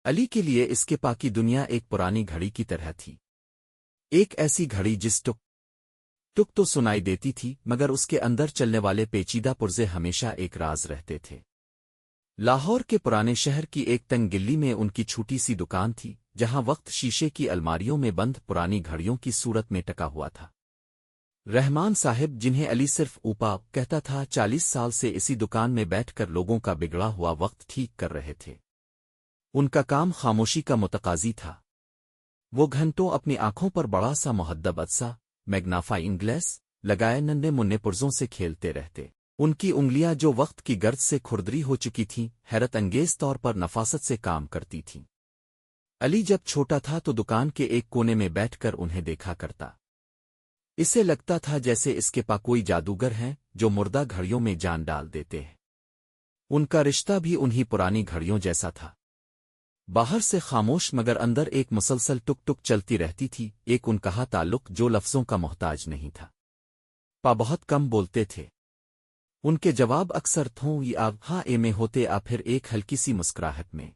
علی کے لیے اس کے پاکی دنیا ایک پرانی گھڑی کی طرح تھی، ایک ایسی گھڑی جس ٹک ٹک تو سنائی دیتی تھی مگر اس کے اندر چلنے والے پیچیدہ پرزے ہمیشہ ایک راز رہتے تھے۔ لاہور کے پرانے شہر کی ایک تنگ گلی میں ان کی چھوٹی سی دکان تھی، جہاں وقت شیشے کی الماریوں میں بند پرانی گھڑیوں کی صورت میں ٹکا ہوا تھا۔ رحمان صاحب، جنہیں علی صرف اوپا کہتا تھا، 40 سال سے اسی دکان میں بیٹھ کر لوگوں کا بگڑا ہوا وقت ٹھیک کر رہے تھے۔ ان کا کام خاموشی کا متقاضی تھا۔ وہ گھنٹوں اپنی آنکھوں پر بڑا سا محدب عدسہ میگنافائنگ گلاس لگائے ننھے منھے پرزوں سے کھیلتے رہتے۔ ان کی انگلیاں جو وقت کی گرد سے کھردری ہو چکی تھیں، حیرت انگیز طور پر نفاست سے کام کرتی تھیں۔ علی جب چھوٹا تھا تو دکان کے ایک کونے میں بیٹھ کر انہیں دیکھا کرتا۔ اسے لگتا تھا جیسے اس کے پاس کوئی جادوگر ہیں جو مردہ گھڑیوں میں جان ڈال دیتے ہیں۔ ان کا رشتہ بھی انہی پرانی گھڑیوں جیسا تھا، باہر سے خاموش مگر اندر ایک مسلسل ٹک ٹک چلتی رہتی تھی، ایک ان کہا تعلق جو لفظوں کا محتاج نہیں تھا۔ بہت کم بولتے تھے، ان کے جواب اکثر تھوں یا ہاں اے میں ہوتے، پھر ایک ہلکی سی مسکراہٹ میں۔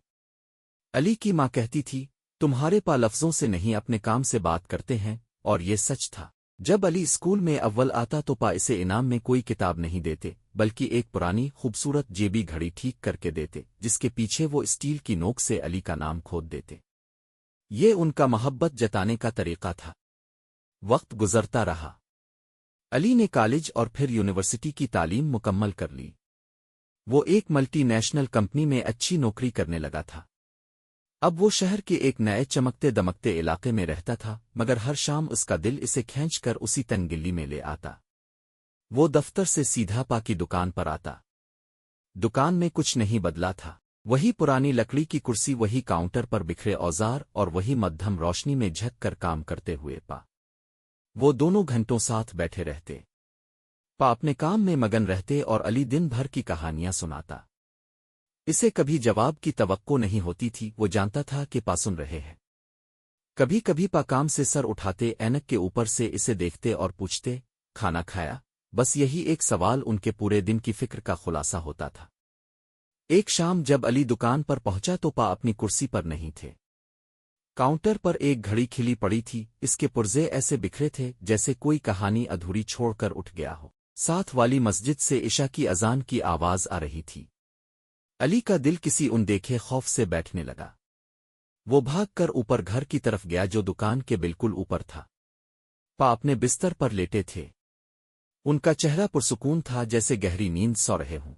علی کی ماں کہتی تھی، تمہارے لفظوں سے نہیں اپنے کام سے بات کرتے ہیں، اور یہ سچ تھا۔ جب علی اسکول میں اول آتا تو اسے انعام میں کوئی کتاب نہیں دیتے، بلکہ ایک پرانی خوبصورت جیبی گھڑی ٹھیک کر کے دیتے، جس کے پیچھے وہ اسٹیل کی نوک سے علی کا نام کھود دیتے۔ یہ ان کا محبت جتانے کا طریقہ تھا۔ وقت گزرتا رہا، علی نے کالج اور پھر یونیورسٹی کی تعلیم مکمل کر لی۔ وہ ایک ملٹی نیشنل کمپنی میں اچھی نوکری کرنے لگا تھا۔ اب وہ شہر کے ایک نئے چمکتے دمکتے علاقے میں رہتا تھا، مگر ہر شام اس کا دل اسے کھینچ کر اسی تنگ گلی میں لے آتا۔ وہ دفتر سے سیدھا کی دکان پر آتا۔ دکان میں کچھ نہیں بدلا تھا، وہی پرانی لکڑی کی کرسی، وہی کاؤنٹر پر بکھرے اوزار، اور وہی مدھم روشنی میں جھک کر کام کرتے ہوئے وہ دونوں گھنٹوں ساتھ بیٹھے رہتے۔ اپنے کام میں مگن رہتے اور علی دن بھر کی کہانیاں سناتا۔ اسے کبھی جواب کی توقع نہیں ہوتی تھی، وہ جانتا تھا کہ سن رہے ہیں۔ کبھی کبھی کام سے سر اٹھاتے، اینک کے اوپر سے اسے دیکھتے اور پوچھتے، کھانا کھایا؟ بس یہی ایک سوال ان کے پورے دن کی فکر کا خلاصہ ہوتا تھا۔ ایک شام جب علی دکان پر پہنچا تو اپنی کرسی پر نہیں تھے۔ کاؤنٹر پر ایک گھڑی کھلی پڑی تھی، اس کے پرزے ایسے بکھرے تھے جیسے کوئی کہانی ادھوری چھوڑ کر اٹھ گیا ہو۔ ساتھ والی مسجد سے عشاء کی اذان کی آواز آ رہی تھی۔ علی کا دل کسی اندیکھے خوف سے بیٹھنے لگا۔ وہ بھاگ کر اوپر گھر کی طرف گیا جو دکان کے بالکل اوپر تھا۔ اپنے بستر پر لیٹے تھے۔ ان کا چہرہ پرسکون تھا جیسے گہری نیند سو رہے ہوں،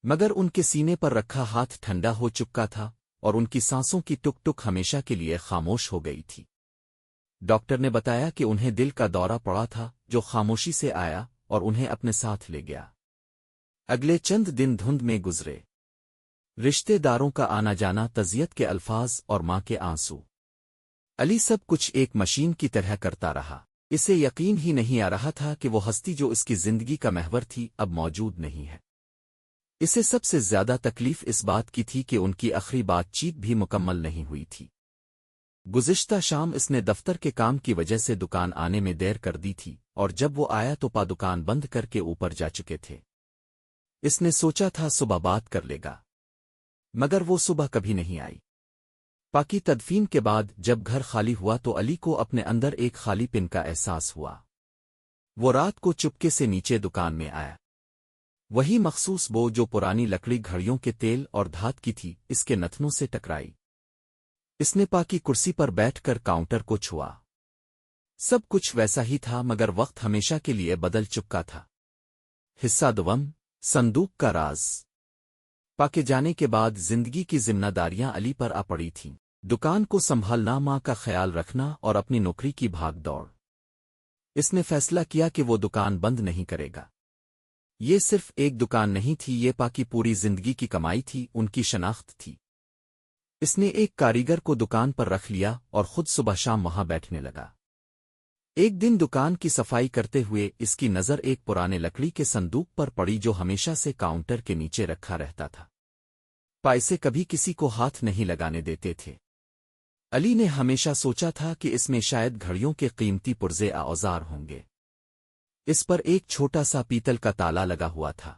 مگر ان کے سینے پر رکھا ہاتھ ٹھنڈا ہو چکا تھا اور ان کی سانسوں کی ٹک ٹک ہمیشہ کے لیے خاموش ہو گئی تھی۔ ڈاکٹر نے بتایا کہ انہیں دل کا دورہ پڑا تھا، جو خاموشی سے آیا اور انہیں اپنے ساتھ لے گیا۔ اگلے چند دن دھند میں گزرے، رشتے داروں کا آنا جانا، تعزیت کے الفاظ اور ماں کے آنسو۔ علی سب کچھ ایک مشین کی طرح کرتا رہا۔ اسے یقین ہی نہیں آ رہا تھا کہ وہ ہستی جو اس کی زندگی کا محور تھی اب موجود نہیں ہے۔ اسے سب سے زیادہ تکلیف اس بات کی تھی کہ ان کی آخری بات چیت بھی مکمل نہیں ہوئی تھی۔ گزشتہ شام اس نے دفتر کے کام کی وجہ سے دکان آنے میں دیر کر دی تھی، اور جب وہ آیا تو دکان بند کر کے اوپر جا چکے تھے۔ اس نے سوچا تھا صبح بات کر لے گا، مگر وہ صبح کبھی نہیں آئی۔ پاکی تدفین کے بعد جب گھر خالی ہوا تو علی کو اپنے اندر ایک خالی پن کا احساس ہوا۔ وہ رات کو چپکے سے نیچے دکان میں آیا۔ وہی مخصوص بو جو پرانی لکڑی گھڑیوں کے تیل اور دھات کی تھی، اس کے نتنوں سے ٹکرائی۔ اس نے پاکی کرسی پر بیٹھ کر کاؤنٹر کو چھوا۔ سب کچھ ویسا ہی تھا، مگر وقت ہمیشہ کے لیے بدل چکا تھا۔ حصہ دوم، صندوق کا راز۔ پاکے جانے کے بعد زندگی کی ذمہ داریاں علی پر آ پڑی تھیں، دکان کو سنبھالنا، ماں کا خیال رکھنا اور اپنی نوکری کی بھاگ دوڑ۔ اس نے فیصلہ کیا کہ وہ دکان بند نہیں کرے گا۔ یہ صرف ایک دکان نہیں تھی، یہ پاکی پوری زندگی کی کمائی تھی، ان کی شناخت تھی۔ اس نے ایک کاریگر کو دکان پر رکھ لیا اور خود صبح شام وہاں بیٹھنے لگا۔ ایک دن دکان کی صفائی کرتے ہوئے اس کی نظر ایک پرانے لکڑی کے صندوق پر پڑی جو ہمیشہ سے کاؤنٹر کے نیچے رکھا رہتا تھا۔ اسے کبھی کسی کو ہاتھ نہیں لگانے دیتے تھے۔ علی نے ہمیشہ سوچا تھا کہ اس میں شاید گھڑیوں کے قیمتی پرزے اوزار ہوں گے۔ اس پر ایک چھوٹا سا پیتل کا تالا لگا ہوا تھا۔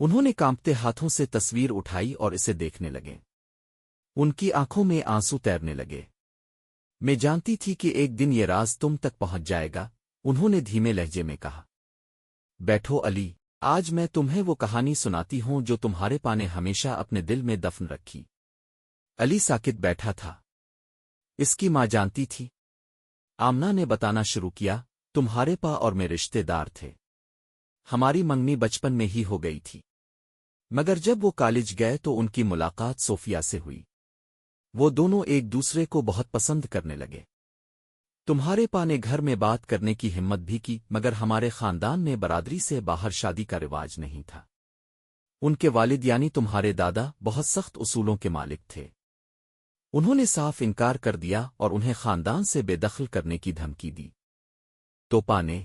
انہوں نے کانپتے ہاتھوں سے تصویر اٹھائی اور اسے دیکھنے لگے۔ ان کی آنکھوں میں آنسو تیرنے لگے۔ میں جانتی تھی کہ ایک دن یہ راز تم تک پہنچ جائے گا، انہوں نے دھیمے لہجے میں کہا۔ بیٹھو علی، آج میں تمہیں وہ کہانی سناتی ہوں جو تمہارے پا نے ہمیشہ اپنے دل میں دفن رکھی۔ علی ساکت بیٹھا تھا۔ اس کی ماں جانتی تھی۔ آمنہ نے بتانا شروع کیا، تمہارے پا اور میں رشتے دار تھے۔ ہماری منگنی بچپن میں ہی ہو گئی تھی، مگر جب وہ کالج گئے تو ان کی ملاقات صوفیہ سے ہوئی۔ وہ دونوں ایک دوسرے کو بہت پسند کرنے لگے۔ تمہارے پا نے گھر میں بات کرنے کی ہمت بھی کی، مگر ہمارے خاندان میں برادری سے باہر شادی کا رواج نہیں تھا۔ ان کے والد یعنی تمہارے دادا بہت سخت اصولوں کے مالک تھے۔ انہوں نے صاف انکار کر دیا اور انہیں خاندان سے بے دخل کرنے کی دھمکی دی۔ تو پا نے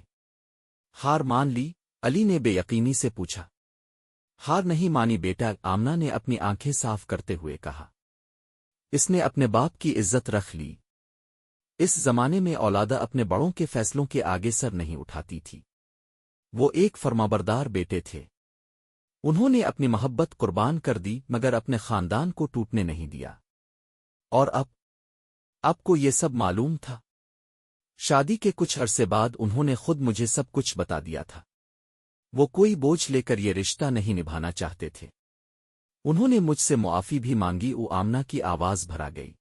ہار مان لی؟ علی نے بے یقینی سے پوچھا۔ ہار نہیں مانی بیٹا، آمنہ نے اپنی آنکھیں صاف کرتے ہوئے کہا۔ اس نے اپنے باپ کی عزت رکھ لی۔ اس زمانے میں اولادہ اپنے بڑوں کے فیصلوں کے آگے سر نہیں اٹھاتی تھی۔ وہ ایک فرمانبردار بیٹے تھے۔ انہوں نے اپنی محبت قربان کر دی مگر اپنے خاندان کو ٹوٹنے نہیں دیا۔ اور اب کو یہ سب معلوم تھا۔ شادی کے کچھ عرصے بعد انہوں نے خود مجھے سب کچھ بتا دیا تھا۔ وہ کوئی بوجھ لے کر یہ رشتہ نہیں نبھانا چاہتے تھے۔ انہوں نے مجھ سے معافی بھی مانگی۔ آمنہ کی آواز بھرا گئی۔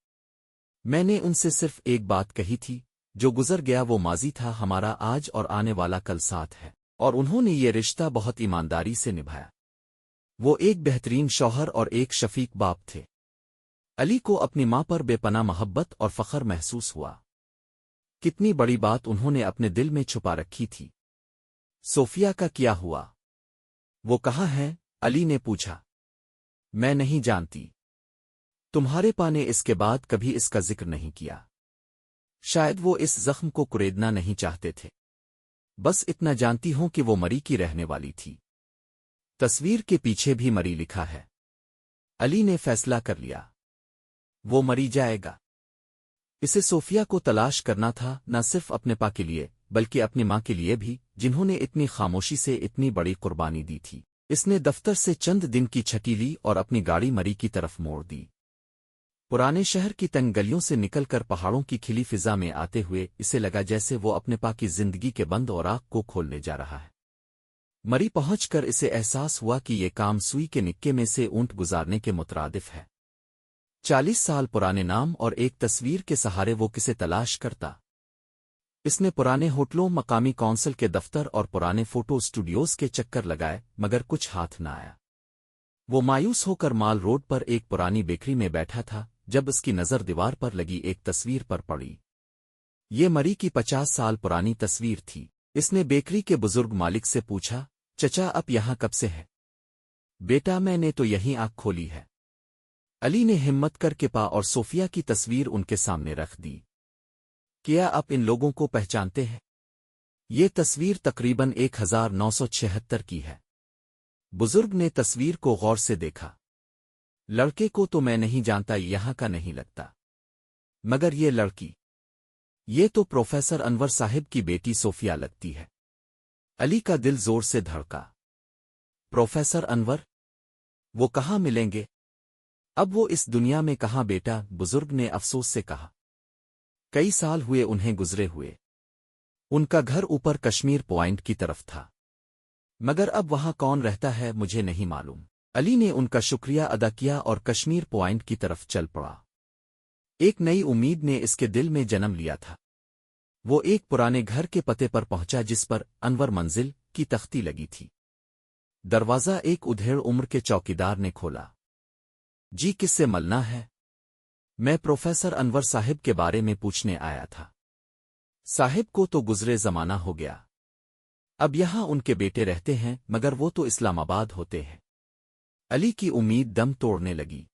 میں نے ان سے صرف ایک بات کہی تھی، جو گزر گیا وہ ماضی تھا، ہمارا آج اور آنے والا کل ساتھ ہے، اور انہوں نے یہ رشتہ بہت ایمانداری سے نبھایا۔ وہ ایک بہترین شوہر اور ایک شفیق باپ تھے۔ علی کو اپنی ماں پر بے پناہ محبت اور فخر محسوس ہوا۔ کتنی بڑی بات انہوں نے اپنے دل میں چھپا رکھی تھی۔ صوفیہ کا کیا ہوا؟ وہ کہاں ہے؟ علی نے پوچھا۔ میں نہیں جانتی۔ تمہارے پا نے اس کے بعد کبھی اس کا ذکر نہیں کیا۔ شاید وہ اس زخم کو کریدنا نہیں چاہتے تھے۔ بس اتنا جانتی ہوں کہ وہ مری کی رہنے والی تھی۔ تصویر کے پیچھے بھی مری لکھا ہے۔ علی نے فیصلہ کر لیا۔ وہ مری جائے گا۔ اسے صوفیہ کو تلاش کرنا تھا، نہ صرف اپنے پا کے لیے بلکہ اپنی ماں کے لیے بھی، جنہوں نے اتنی خاموشی سے اتنی بڑی قربانی دی تھی۔ اس نے دفتر سے چند دن کی چھٹی لی اور اپنی گاڑی مری کی طرف موڑ دی۔ پرانے شہر کی تنگ گلیوں سے نکل کر پہاڑوں کی کھلی فضا میں آتے ہوئے اسے لگا جیسے وہ اپنے پا کی زندگی کے بند اوراق کو کھولنے جا رہا ہے۔ مری پہنچ کر اسے احساس ہوا کہ یہ کام سوئی کے نکے میں سے اونٹ گزارنے کے مترادف ہے۔ 40 سال پرانے نام اور ایک تصویر کے سہارے وہ کسے تلاش کرتا؟ اس نے پرانے ہوٹلوں، مقامی کونسل کے دفتر اور پرانے فوٹو اسٹوڈیوز کے چکر لگائے مگر کچھ ہاتھ نہ آیا۔ وہ مایوس ہو کر مال روڈ پر ایک پرانی بیکری میں بیٹھا تھا جب اس کی نظر دیوار پر لگی ایک تصویر پر پڑی۔ یہ مری کی 50 سال پرانی تصویر تھی۔ اس نے بیکری کے بزرگ مالک سے پوچھا، چچا آپ یہاں کب سے ہے؟ بیٹا میں نے تو یہیں آنکھ کھولی ہے۔ علی نے ہمت کر کے پا اور صوفیہ کی تصویر ان کے سامنے رکھ دی۔ کیا آپ ان لوگوں کو پہچانتے ہیں؟ یہ تصویر تقریباً 1976 کی ہے۔ بزرگ نے تصویر کو غور سے دیکھا۔ لڑکے کو تو میں نہیں جانتا، یہاں کا نہیں لگتا، مگر یہ لڑکی، یہ تو پروفیسر انور صاحب کی بیٹی صوفیہ لگتی ہے۔ علی کا دل زور سے دھڑکا۔ پروفیسر انور؟ وہ کہاں ملیں گے؟ اب وہ اس دنیا میں کہاں بیٹا؟ بزرگ نے افسوس سے کہا۔ کئی سال ہوئے انہیں گزرے ہوئے۔ ان کا گھر اوپر کشمیر پوائنٹ کی طرف تھا، مگر اب وہاں کون رہتا ہے مجھے نہیں معلوم۔ علی نے ان کا شکریہ ادا کیا اور کشمیر پوائنٹ کی طرف چل پڑا۔ ایک نئی امید نے اس کے دل میں جنم لیا تھا۔ وہ ایک پرانے گھر کے پتے پر پہنچا جس پر انور منزل کی تختی لگی تھی۔ دروازہ ایک ادھیڑ عمر کے چوکیدار نے کھولا۔ جی کس سے ملنا ہے؟ میں پروفیسر انور صاحب کے بارے میں پوچھنے آیا تھا۔ صاحب کو تو گزرے زمانہ ہو گیا، اب یہاں ان کے بیٹے رہتے ہیں مگر وہ تو اسلام آباد ہوتے ہیں۔ علی کی امید دم توڑنے لگی۔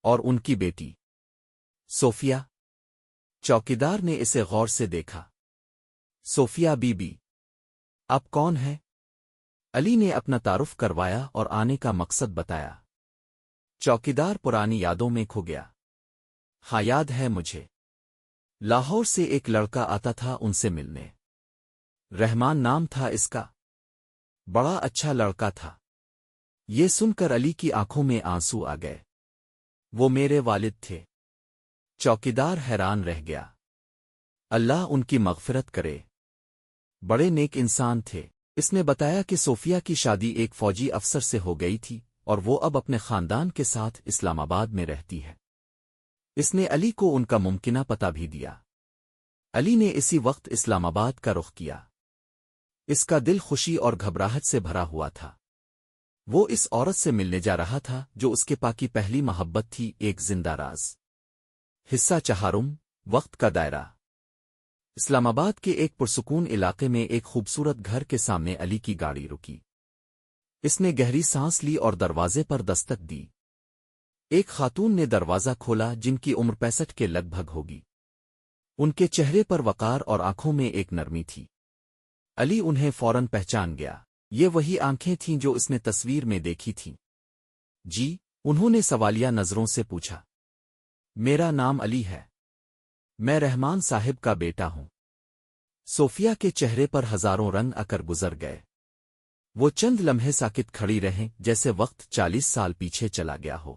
اور ان کی بیٹی صوفیہ؟ چوکیدار نے اسے غور سے دیکھا۔ صوفیہ بی بی؟ آپ کون ہیں؟ علی نے اپنا تعارف کروایا اور آنے کا مقصد بتایا۔ چوکیدار پرانی یادوں میں کھو گیا۔ ہاں یاد ہے مجھے، لاہور سے ایک لڑکا آتا تھا ان سے ملنے، رحمان نام تھا اس کا، بڑا اچھا لڑکا تھا۔ یہ سن کر علی کی آنکھوں میں آنسو آ گئے۔ وہ میرے والد تھے۔ چوکیدار حیران رہ گیا۔ اللہ ان کی مغفرت کرے، بڑے نیک انسان تھے۔ اس نے بتایا کہ صوفیہ کی شادی ایک فوجی افسر سے ہو گئی تھی اور وہ اب اپنے خاندان کے ساتھ اسلام آباد میں رہتی ہے۔ اس نے علی کو ان کا ممکنہ پتہ بھی دیا۔ علی نے اسی وقت اسلام آباد کا رخ کیا۔ اس کا دل خوشی اور گھبراہٹ سے بھرا ہوا تھا۔ وہ اس عورت سے ملنے جا رہا تھا جو اس کے پاکی پہلی محبت تھی، ایک زندہ راز۔ حصہ چہارم، وقت کا دائرہ۔ اسلام آباد کے ایک پرسکون علاقے میں ایک خوبصورت گھر کے سامنے علی کی گاڑی رکی۔ اس نے گہری سانس لی اور دروازے پر دستک دی۔ ایک خاتون نے دروازہ کھولا جن کی عمر 65 کے لگ بھگ ہوگی۔ ان کے چہرے پر وقار اور آنکھوں میں ایک نرمی تھی۔ علی انہیں فوراً پہچان گیا۔ یہ وہی آنکھیں تھیں جو اس نے تصویر میں دیکھی تھیں۔ جی، انہوں نے سوالیہ نظروں سے پوچھا۔ میرا نام علی ہے، میں رحمان صاحب کا بیٹا ہوں۔ صوفیہ کے چہرے پر ہزاروں رنگ آ کر گزر گئے۔ وہ چند لمحے ساکت کھڑی رہیں جیسے وقت 40 سال پیچھے چلا گیا ہو۔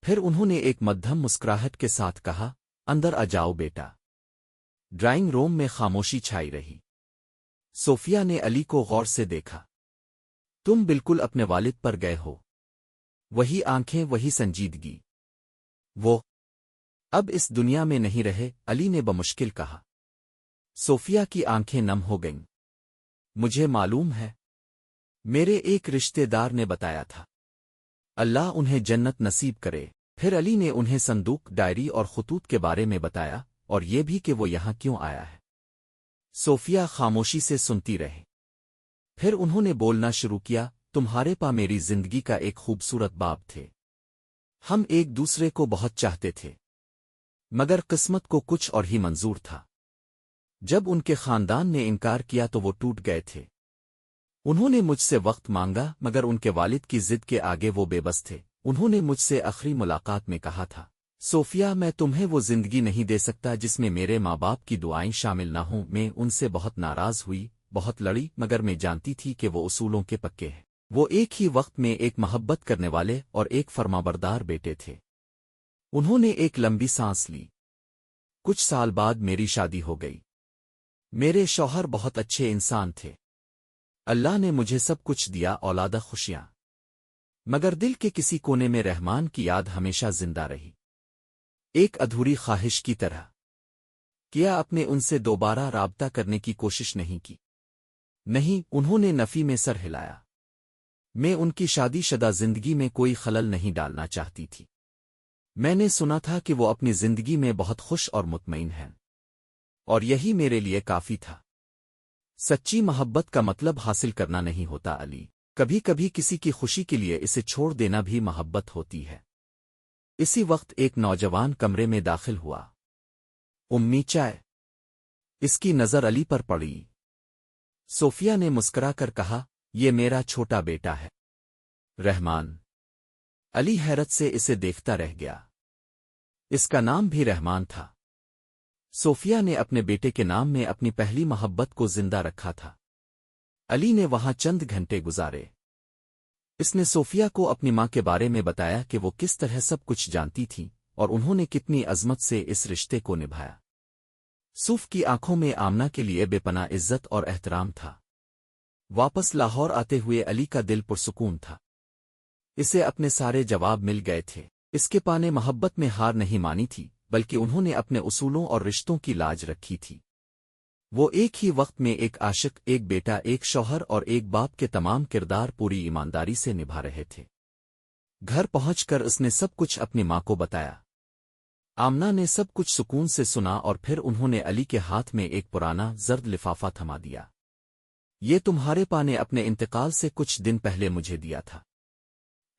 پھر انہوں نے ایک مدھم مسکراہٹ کے ساتھ کہا، اندر آ جاؤ بیٹا۔ ڈرائنگ روم میں خاموشی چھائی رہی۔ صوفیہ نے علی کو غور سے دیکھا۔ تم بالکل اپنے والد پر گئے ہو۔ وہی آنکھیں، وہی سنجیدگی۔ وہ اب اس دنیا میں نہیں رہے، علی نے بمشکل کہا۔ صوفیہ کی آنکھیں نم ہو گئیں۔ مجھے معلوم ہے، میرے ایک رشتے دار نے بتایا تھا۔ اللہ انہیں جنت نصیب کرے۔ پھر علی نے انہیں صندوق، ڈائری اور خطوط کے بارے میں بتایا، اور یہ بھی کہ وہ یہاں کیوں آیا ہے۔ صوفیہ خاموشی سے سنتی رہی۔ پھر انہوں نے بولنا شروع کیا، تمہارے پا میری زندگی کا ایک خوبصورت باب تھے۔ ہم ایک دوسرے کو بہت چاہتے تھے، مگر قسمت کو کچھ اور ہی منظور تھا۔ جب ان کے خاندان نے انکار کیا تو وہ ٹوٹ گئے تھے۔ انہوں نے مجھ سے وقت مانگا، مگر ان کے والد کی ضد کے آگے وہ بے بس تھے۔ انہوں نے مجھ سے آخری ملاقات میں کہا تھا، صوفیہ، میں تمہیں وہ زندگی نہیں دے سکتا جس میں میرے ماں باپ کی دعائیں شامل نہ ہوں۔ میں ان سے بہت ناراض ہوئی، بہت لڑی، مگر میں جانتی تھی کہ وہ اصولوں کے پکے ہیں۔ وہ ایک ہی وقت میں ایک محبت کرنے والے اور ایک فرمانبردار بیٹے تھے۔ انہوں نے ایک لمبی سانس لی۔ کچھ سال بعد میری شادی ہو گئی۔ میرے شوہر بہت اچھے انسان تھے۔ اللہ نے مجھے سب کچھ دیا، اولادہ، خوشیاں، مگر دل کے کسی کونے میں رحمان کی یاد ہمیشہ زندہ رہی، ایک ادھوری خواہش کی طرح۔ کیا اپنے ان سے دوبارہ رابطہ کرنے کی کوشش نہیں کی؟ نہیں، انہوں نے نفی میں سر ہلایا۔ میں ان کی شادی شدہ زندگی میں کوئی خلل نہیں ڈالنا چاہتی تھی۔ میں نے سنا تھا کہ وہ اپنی زندگی میں بہت خوش اور مطمئن ہیں، اور یہی میرے لیے کافی تھا۔ سچی محبت کا مطلب حاصل کرنا نہیں ہوتا علی، کبھی کبھی کسی کی خوشی کے لیے اسے چھوڑ دینا بھی محبت ہوتی ہے۔ اسی وقت ایک نوجوان کمرے میں داخل ہوا۔ امی چائے؟ اس کی نظر علی پر پڑی۔ صوفیہ نے مسکرا کر کہا، یہ میرا چھوٹا بیٹا ہے، رحمان۔ علی حیرت سے اسے دیکھتا رہ گیا۔ اس کا نام بھی رحمان تھا۔ صوفیہ نے اپنے بیٹے کے نام میں اپنی پہلی محبت کو زندہ رکھا تھا۔ علی نے وہاں چند گھنٹے گزارے۔ اس نے صوفیہ کو اپنی ماں کے بارے میں بتایا کہ وہ کس طرح سب کچھ جانتی تھی اور انہوں نے کتنی عظمت سے اس رشتے کو نبھایا۔ صوف کی آنکھوں میں آمنہ کے لیے بے پناہ عزت اور احترام تھا۔ واپس لاہور آتے ہوئے علی کا دل پرسکون تھا۔ اسے اپنے سارے جواب مل گئے تھے۔ اس کے پانے محبت میں ہار نہیں مانی تھی، بلکہ انہوں نے اپنے اصولوں اور رشتوں کی لاج رکھی تھی۔ وہ ایک ہی وقت میں ایک عاشق، ایک بیٹا، ایک شوہر اور ایک باپ کے تمام کردار پوری ایمانداری سے نبھا رہے تھے۔ گھر پہنچ کر اس نے سب کچھ اپنی ماں کو بتایا۔ آمنہ نے سب کچھ سکون سے سنا اور پھر انہوں نے علی کے ہاتھ میں ایک پرانا زرد لفافہ تھما دیا۔ یہ تمہارے پا نے اپنے انتقال سے کچھ دن پہلے مجھے دیا تھا۔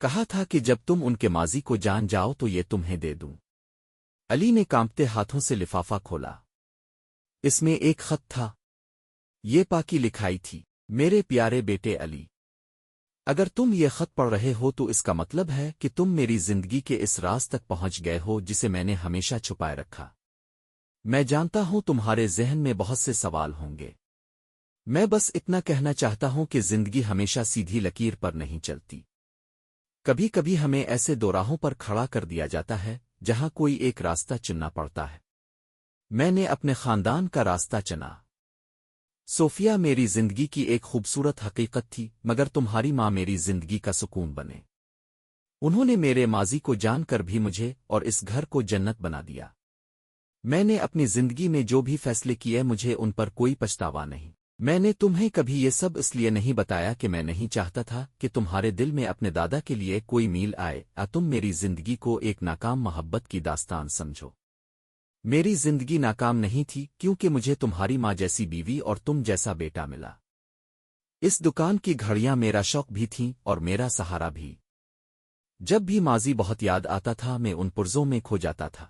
کہا تھا کہ جب تم ان کے ماضی کو جان جاؤ تو یہ تمہیں دے دوں۔ علی نے کانپتے ہاتھوں سے لفافہ کھولا۔ اس میں ایک خط تھا۔ یہ پا کی لکھائی تھی، میرے پیارے بیٹے علی، اگر تم یہ خط پڑھ رہے ہو تو اس کا مطلب ہے کہ تم میری زندگی کے اس راز تک پہنچ گئے ہو جسے میں نے ہمیشہ چھپائے رکھا۔ میں جانتا ہوں تمہارے ذہن میں بہت سے سوال ہوں گے۔ میں بس اتنا کہنا چاہتا ہوں کہ زندگی ہمیشہ سیدھی لکیر پر نہیں چلتی۔ کبھی کبھی ہمیں ایسے دو راہوں پر کھڑا کر دیا جاتا ہے جہاں کوئی ایک راستہ چننا پڑتا ہے۔ میں نے اپنے خاندان کا راستہ چنا۔ صوفیہ میری زندگی کی ایک خوبصورت حقیقت تھی، مگر تمہاری ماں میری زندگی کا سکون بنے۔ انہوں نے میرے ماضی کو جان کر بھی مجھے اور اس گھر کو جنت بنا دیا۔ میں نے اپنی زندگی میں جو بھی فیصلے کیے مجھے ان پر کوئی پچھتاوا نہیں۔ میں نے تمہیں کبھی یہ سب اس لیے نہیں بتایا کہ میں نہیں چاہتا تھا کہ تمہارے دل میں اپنے دادا کے لیے کوئی میل آئے یا تم میری زندگی کو ایک ناکام محبت کی داستان سمجھو۔ میری زندگی ناکام نہیں تھی کیونکہ مجھے تمہاری ماں جیسی بیوی اور تم جیسا بیٹا ملا۔ اس دکان کی گھڑیاں میرا شوق بھی تھیں اور میرا سہارا بھی۔ جب بھی ماضی بہت یاد آتا تھا میں ان پرزوں میں کھو جاتا تھا۔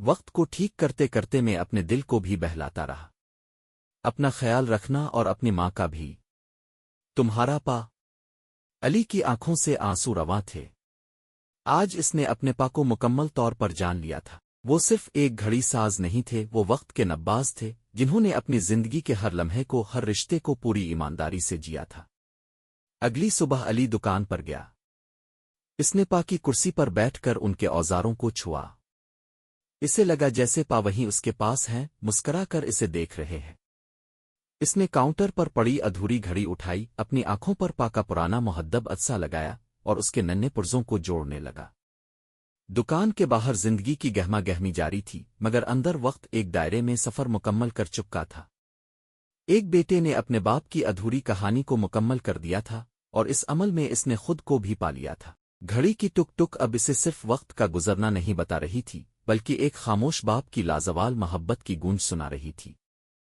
وقت کو ٹھیک کرتے کرتے میں اپنے دل کو بھی بہلاتا رہا۔ اپنا خیال رکھنا اور اپنی ماں کا بھی۔ تمہارا پا۔ علی کی آنکھوں سے آنسو رواں تھے۔ آج اس نے اپنے پا کو مکمل طور پر جان لیا تھا۔ وہ صرف ایک گھڑی ساز نہیں تھے، وہ وقت کے نباز تھے جنہوں نے اپنی زندگی کے ہر لمحے کو، ہر رشتے کو پوری ایمانداری سے جیا تھا۔ اگلی صبح علی دکان پر گیا۔ اس نے پا کی کرسی پر بیٹھ کر ان کے اوزاروں کو چھوا۔ اسے لگا جیسے پا وہیں اس کے پاس ہیں، مسکرا کر اسے دیکھ رہے ہیں۔ اس نے کاؤنٹر پر پڑی ادھوری گھڑی اٹھائی، اپنی آنکھوں پر پا کا پرانا محدب عدسہ لگایا اور اس کے ننھے پرزوں کو جوڑنے لگا۔ دکان کے باہر زندگی کی گہما گہمی جاری تھی، مگر اندر وقت ایک دائرے میں سفر مکمل کر چکا تھا۔ ایک بیٹے نے اپنے باپ کی ادھوری کہانی کو مکمل کر دیا تھا اور اس عمل میں اس نے خود کو بھی پا لیا تھا۔ گھڑی کی ٹک ٹک اب اسے صرف وقت کا گزرنا نہیں بتا رہی تھی، بلکہ ایک خاموش باپ کی لازوال محبت کی گونج سنا رہی تھی۔